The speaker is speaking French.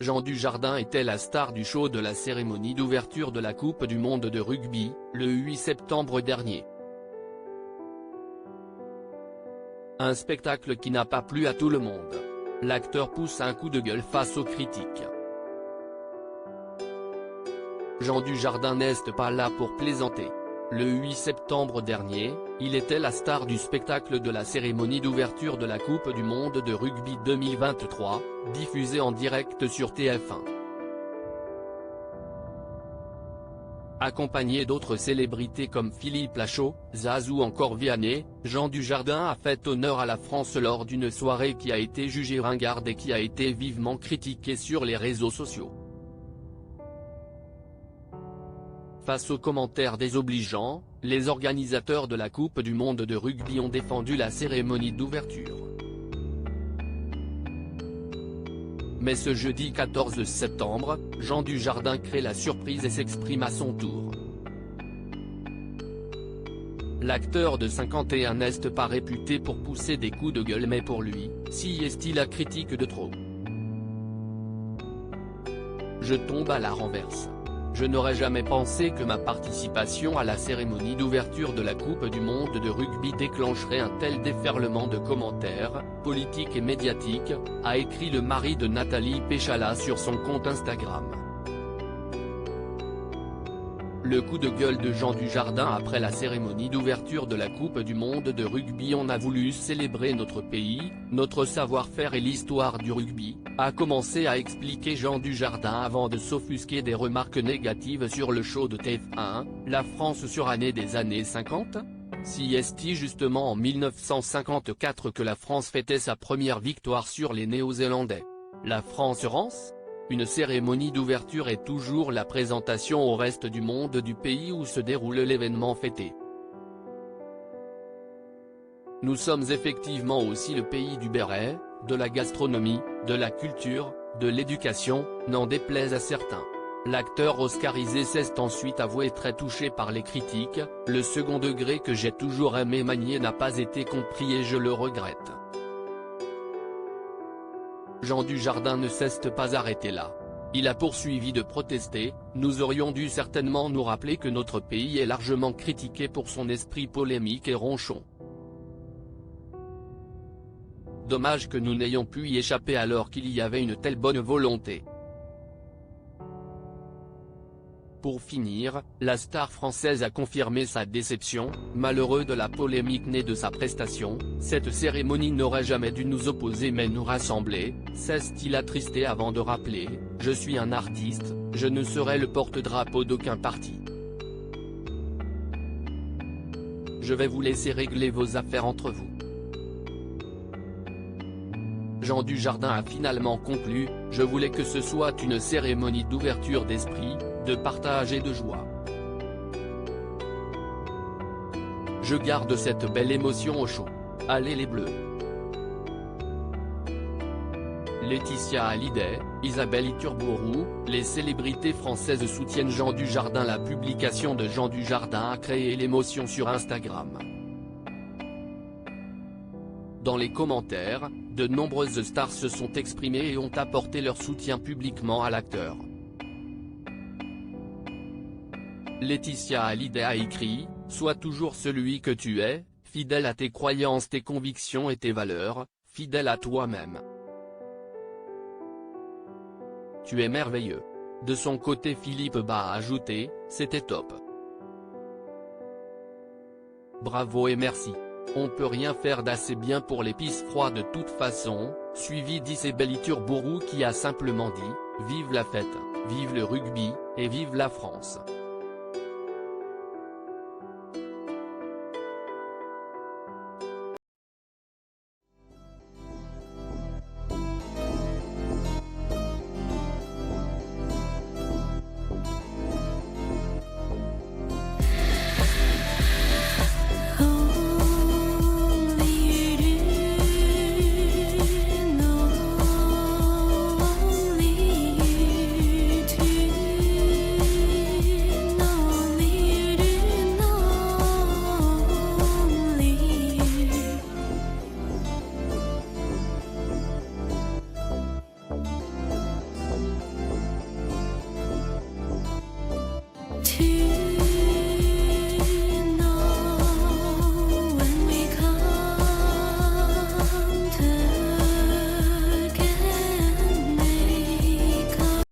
Jean Dujardin était la star du show de la cérémonie d'ouverture de la Coupe du monde de rugby, le 8 septembre dernier. Un spectacle qui n'a pas plu à tout le monde. L'acteur pousse un coup de gueule face aux critiques. Jean Dujardin n'est pas là pour plaisanter. Le 8 septembre dernier, il était la star du spectacle de la cérémonie d'ouverture de la Coupe du monde de rugby 2023, diffusée en direct sur TF1. Accompagné d'autres célébrités comme Philippe Lachaud, Zaz ou encore Vianney, Jean Dujardin a fait honneur à la France lors d'une soirée qui a été jugée ringarde et qui a été vivement critiquée sur les réseaux sociaux. Face aux commentaires désobligeants, les organisateurs de la Coupe du monde de rugby ont défendu la cérémonie d'ouverture. Mais ce jeudi 14 septembre, Jean Dujardin crée la surprise et s'exprime à son tour. L'acteur de 51 n'est pas réputé pour pousser des coups de gueule, mais pour lui, si est-il la critique de trop. Je tombe à la renverse. Je n'aurais jamais pensé que ma participation à la cérémonie d'ouverture de la Coupe du monde de rugby déclencherait un tel déferlement de commentaires, politiques et médiatiques, a écrit le mari de Nathalie Péchala sur son compte Instagram. Le coup de gueule de Jean Dujardin après la cérémonie d'ouverture de la Coupe du monde de rugby. On a voulu célébrer notre pays, notre savoir-faire et l'histoire du rugby, a commencé à expliquer Jean Dujardin avant de s'offusquer des remarques négatives sur le show de TF1, La France surannée des années 50 ? Si est justement en 1954 que la France fêtait sa première victoire sur les Néo-Zélandais. La France rance ? Une cérémonie d'ouverture est toujours la présentation au reste du monde du pays où se déroule l'événement fêté. Nous sommes effectivement aussi le pays du béret, de la gastronomie, de la culture, de l'éducation, n'en déplaise à certains. L'acteur oscarisé s'est ensuite avoué très touché par les critiques. Le second degré que j'ai toujours aimé manier n'a pas été compris et je le regrette. Jean Dujardin ne s'est pas arrêté là. Il a poursuivi de protester. Nous aurions dû certainement nous rappeler que notre pays est largement critiqué pour son esprit polémique et ronchon. Dommage que nous n'ayons pu y échapper alors qu'il y avait une telle bonne volonté. Pour finir, la star française a confirmé sa déception. Malheureux de la polémique née de sa prestation, cette cérémonie n'aurait jamais dû nous opposer mais nous rassembler, s'est-il attristé avant de rappeler « Je suis un artiste, je ne serai le porte-drapeau d'aucun parti. Je vais vous laisser régler vos affaires entre vous. » Jean Dujardin a finalement conclu « Je voulais que ce soit une cérémonie d'ouverture d'esprit, de partage et de joie. Je garde cette belle émotion au chaud. Allez les Bleus !» Laetitia Hallyday, Isabelle Iturburu, les célébrités françaises soutiennent Jean Dujardin. La publication de Jean Dujardin a créé l'émotion sur Instagram. Dans les commentaires, de nombreuses stars se sont exprimées et ont apporté leur soutien publiquement à l'acteur. Laetitia Hallyday a écrit « Sois toujours celui que tu es, fidèle à tes croyances, tes convictions et tes valeurs, fidèle à toi-même. Tu es merveilleux. » De son côté Philippe Bas a ajouté « C'était top. Bravo et merci. On peut rien faire d'assez bien pour les pisse froids de toute façon », suivi d'Isabelle Iturburu qui a simplement dit « Vive la fête, vive le rugby, et vive la France ».